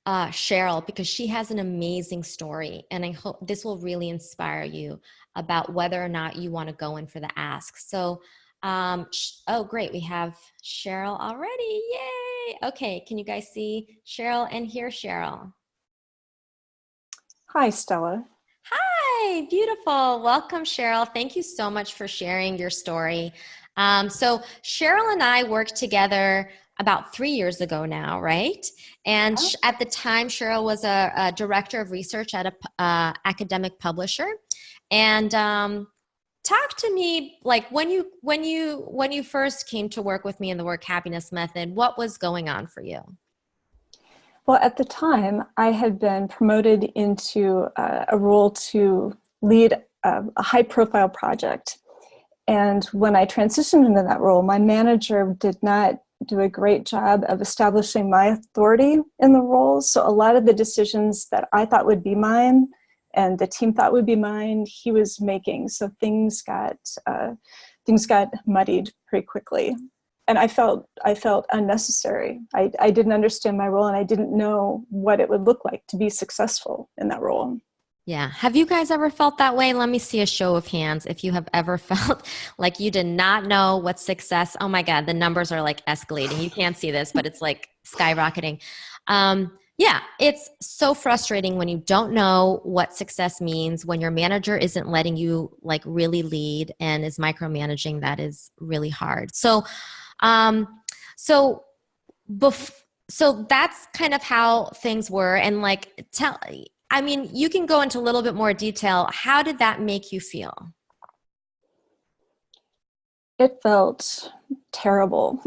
Cheryl, because she has an amazing story. And I hope this will really inspire you about whether or not you want to go in for the ask. So, oh, great. We have Cheryl already. Yay. Okay. Can you guys see Cheryl and hear Cheryl? Hi, Stella. Hi, beautiful. Welcome, Cheryl. Thank you so much for sharing your story. So Cheryl and I worked together about 3 years ago now, right? And at the time, Cheryl was a director of research at a academic publisher. And talk to me, like when you first came to work with me in the Work Happiness Method, what was going on for you? Well, at the time, I had been promoted into a role to lead a high-profile project. And when I transitioned into that role, my manager did not do a great job of establishing my authority in the role. So a lot of the decisions that I thought would be mine and the team thought would be mine, he was making. So things got muddied pretty quickly. And I felt unnecessary. I didn't understand my role, and I didn't know what it would look like to be successful in that role. Yeah. Have you guys ever felt that way? Let me see a show of hands if you have ever felt like you did not know what success. Oh my God, the numbers are like escalating. You can't see this, but it's like skyrocketing. Yeah, it's so frustrating when you don't know what success means, when your manager isn't letting you like really lead and is micromanaging. That is really hard. Um, so so that's kind of how things were. And like, I mean, you can go into a little bit more detail. How did that make you feel? It felt terrible.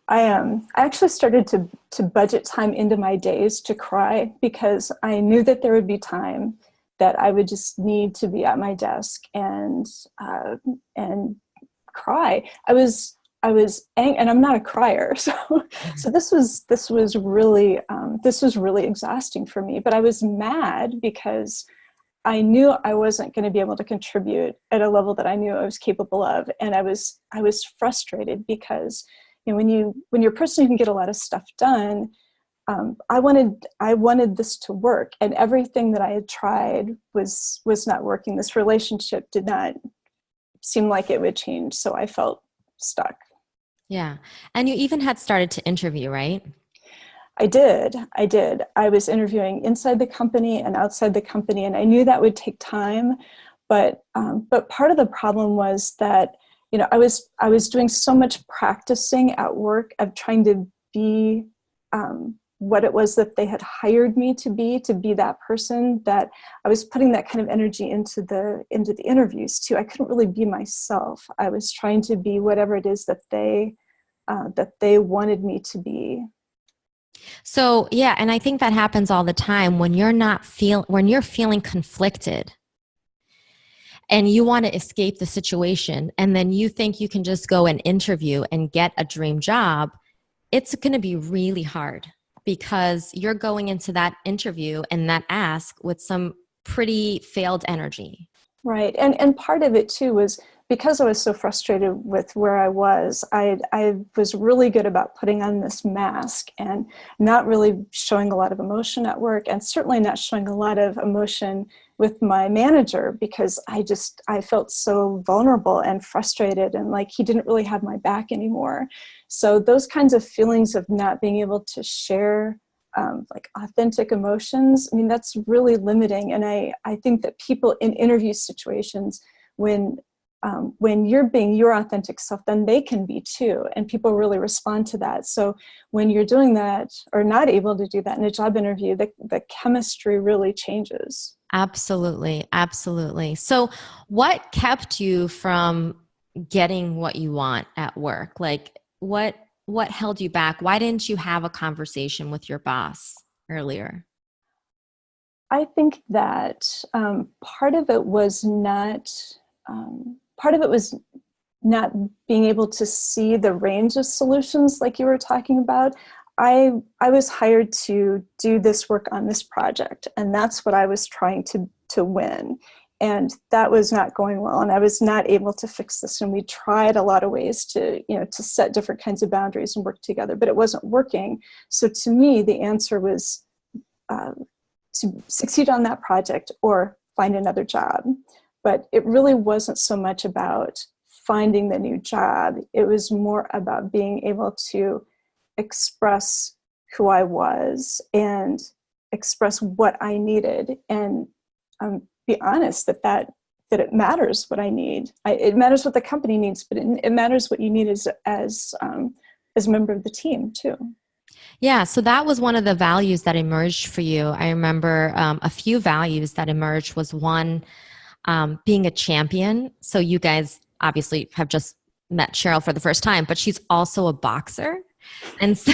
I actually started to budget time into my days to cry, because I knew that there would be time that I would just need to be at my desk and cry. And I'm not a crier, so this was really exhausting for me. But I was mad because I knew I wasn't going to be able to contribute at a level that I knew I was capable of, and I was frustrated because, you know, when you're a person who can get a lot of stuff done, I wanted this to work, and everything that I had tried was not working. This relationship did not seem like it would change, so I felt stuck. Yeah. And you even had started to interview, right? I did. I was interviewing inside the company and outside the company, and I knew that would take time. But part of the problem was that, you know, I was doing so much practicing at work of trying to be what it was that they had hired me to be that person, that I was putting that kind of energy into the interviews too. I couldn't really be myself. I was trying to be whatever it is that they wanted me to be. So, yeah, and I think that happens all the time when when you're feeling conflicted and you want to escape the situation, and then you think you can just go and interview and get a dream job. It's going to be really hard because you're going into that interview and that ask with some pretty failed energy. Right. And part of it too was because I was so frustrated with where I was really good about putting on this mask and not really showing a lot of emotion at work, and certainly not showing a lot of emotion with my manager, because I felt so vulnerable and frustrated, and like he didn't really have my back anymore. So those kinds of feelings of not being able to share like authentic emotions, I mean, that's really limiting. And I think that people in interview situations, when you're being your authentic self, then they can be too. And people really respond to that. So when you're doing that or not able to do that in a job interview, the chemistry really changes. Absolutely. Absolutely. So what kept you from getting what you want at work? Like what held you back? Why didn't you have a conversation with your boss earlier? I think that part of it was not being able to see the range of solutions like you were talking about. I was hired to do this work on this project, and that's what I was trying to win. And that was not going well, and I was not able to fix this. And we tried a lot of ways to set different kinds of boundaries and work together, but it wasn't working. So to me, the answer was to succeed on that project or find another job. But it really wasn't so much about finding the new job. It was more about being able to express who I was and express what I needed, and be honest that it matters what I need. It matters what the company needs, but it matters what you need as a member of the team too. Yeah, so that was one of the values that emerged for you. I remember a few values that emerged was one, being a champion. So you guys obviously have just met Cheryl for the first time, but she's also a boxer. And so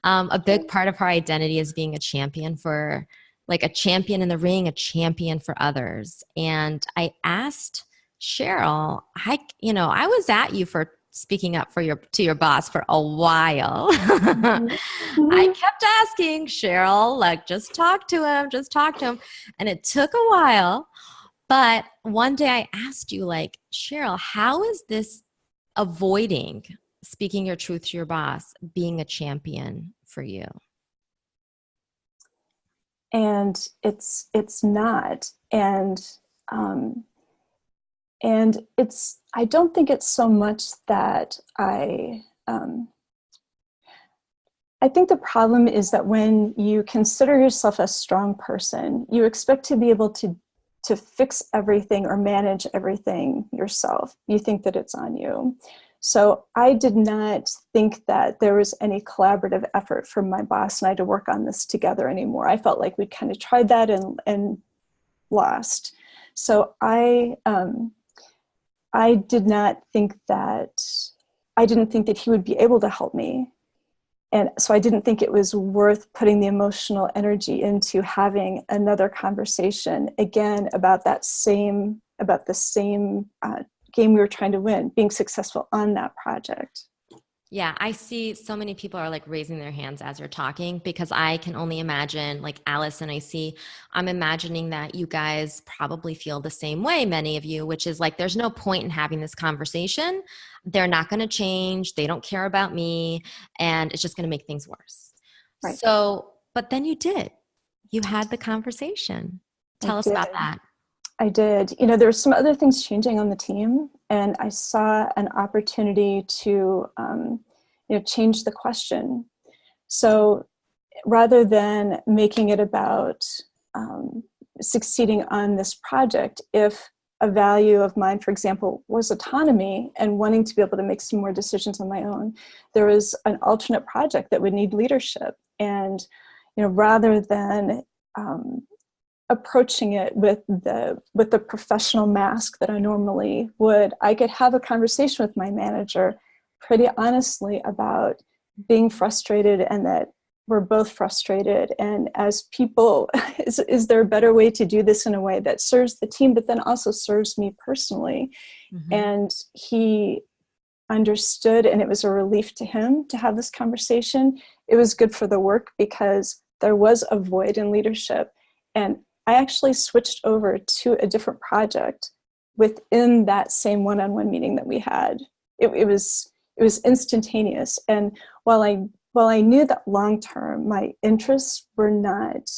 a big part of her identity is being a champion for, like, a champion in the ring, a champion for others. And I asked Cheryl, I was at you for speaking up for your boss for a while. Mm-hmm. I Mm-hmm. kept asking Cheryl, like, just talk to him, just talk to him. And it took a while. But one day I asked you, like, Cheryl, how is this avoiding speaking your truth to your boss being a champion for you? And it's not. Um, and I don't think it's so much that I think the problem is that when you consider yourself a strong person, you expect to be able to fix everything or manage everything yourself. You think that it's on you. So I did not think that there was any collaborative effort from my boss and I to work on this together anymore. I felt like we kind of tried that and lost. So I did not think that I didn't think that he would be able to help me. And so I didn't think it was worth putting the emotional energy into having another conversation again about the same game we were trying to win, being successful on that project. Yeah, I see so many people are like raising their hands as you're talking, because I can only imagine, like Alice, and I'm imagining that you guys probably feel the same way, many of you, which is like, there's no point in having this conversation. They're not going to change. They don't care about me. And it's just going to make things worse. Right. So, but then you did. You had the conversation. I Tell us did. about that. I did. There were some other things changing on the team, and I saw an opportunity to, change the question. So rather than making it about succeeding on this project, if a value of mine, for example, was autonomy and wanting to be able to make some more decisions on my own, there was an alternate project that would need leadership. And, rather than approaching it with the professional mask that I normally would, I could have a conversation with my manager pretty honestly about being frustrated and that we're both frustrated. And as people, is there a better way to do this in a way that serves the team, but then also serves me personally? Mm-hmm. And he understood, and it was a relief to him to have this conversation. It was good for the work because there was a void in leadership. And I actually switched over to a different project within that same one-on-one meeting that we had. It was instantaneous. And while I knew that long term my interests were not,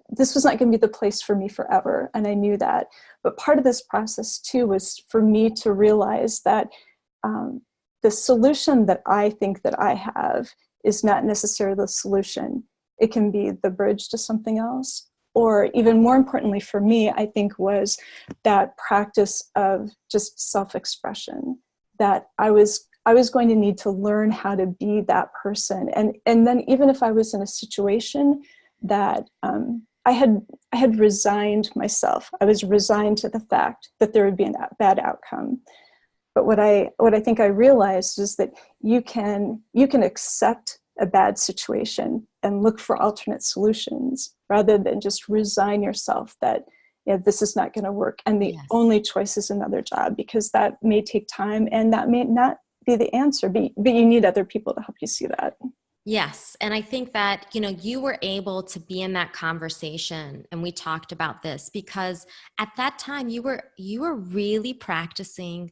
this was not going to be the place for me forever, and I knew that. But part of this process too was for me to realize that the solution that I think that I have is not necessarily the solution. It can be the bridge to something else. Or even more importantly for me, I think, was that practice of just self-expression, that I was going to need to learn how to be that person. And then even if I was in a situation that I had resigned myself, I was resigned to the fact that there would be a bad outcome. But what I think I realized is that you can accept a bad situation and look for alternate solutions rather than just resign yourself that this is not going to work and the Yes. only choice is another job, because that may take time and that may not be the answer, but you need other people to help you see that. Yes. And I think that, you were able to be in that conversation, and we talked about this because at that time you were really practicing,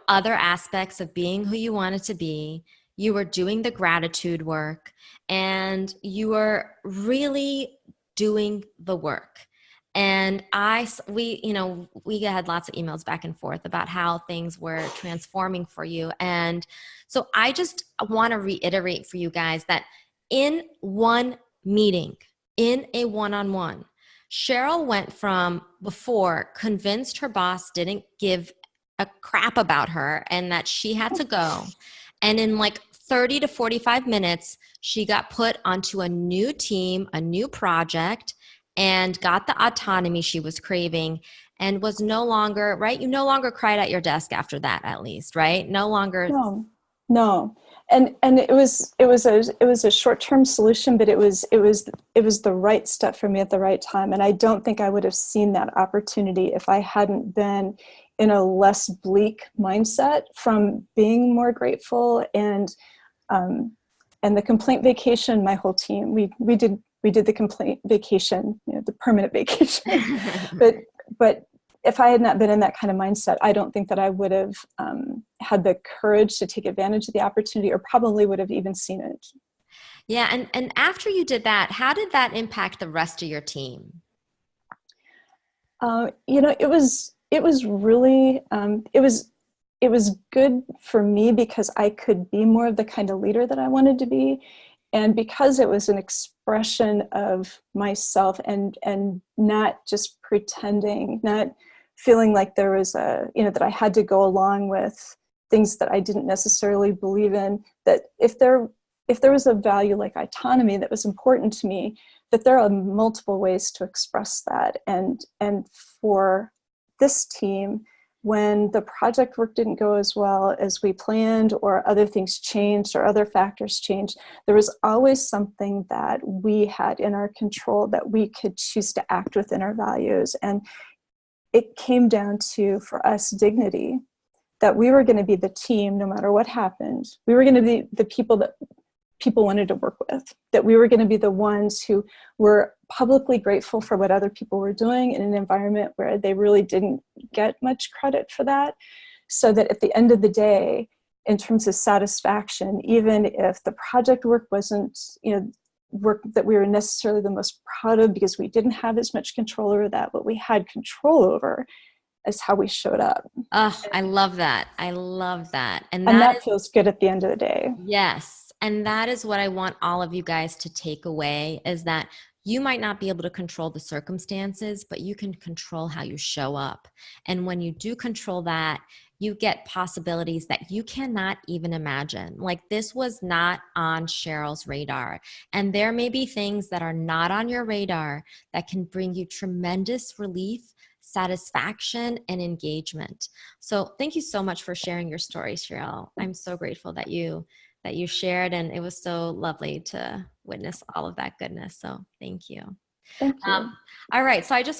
other aspects of being who you wanted to be. you were doing the gratitude work, and you were really doing the work. And we had lots of emails back and forth about how things were transforming for you. And so I just want to reiterate for you guys that in one meeting, in a one-on-one, Cheryl went from before convinced her boss didn't give a crap about her and that she had to go. And in like 30 to 45 minutes, she got put onto a new team, a new project, and got the autonomy she was craving, and was no longer, right? You no longer cried at your desk after that, at least, right? No longer. No, no. And it was a short-term solution, but it was the right step for me at the right time. And I don't think I would have seen that opportunity if I hadn't been in a less bleak mindset from being more grateful. And the complaint vacation, my whole team, we did the complaint vacation, the permanent vacation. but if I had not been in that kind of mindset, I don't think that I would have had the courage to take advantage of the opportunity, or probably would have even seen it. Yeah. And after you did that, how did that impact the rest of your team? It was really, it was good for me because I could be more of the kind of leader that I wanted to be. And because it was an expression of myself, and not just pretending, not feeling like there was that I had to go along with things that I didn't necessarily believe in, that if there was a value like autonomy that was important to me, that there are multiple ways to express that. And for this team, when the project work didn't go as well as we planned, or other things changed, or other factors changed, there was always something that we had in our control that we could choose to act within our values. And it came down to, for us, dignity, that we were going to be the team no matter what happened. We were going to be the people that people wanted to work with, that we were going to be the ones who were publicly grateful for what other people were doing in an environment where they really didn't get much credit for that. So that at the end of the day, in terms of satisfaction, even if the project work wasn't, work that we were necessarily the most proud of because we didn't have as much control over that, what we had control over is how we showed up. Oh, I love that. I love that. And And that that is, feels good at the end of the day. yes. And that is what I want all of you guys to take away, is that you might not be able to control the circumstances, but you can control how you show up. And when you do control that, you get possibilities that you cannot even imagine. Like, this was not on Cheryl's radar. And there may be things that are not on your radar that can bring you tremendous relief, satisfaction, and engagement. So thank you so much for sharing your story, Cheryl. I'm so grateful that you shared, and it was so lovely to witness all of that goodness. So thank you. Thank Um, you. all right. So I just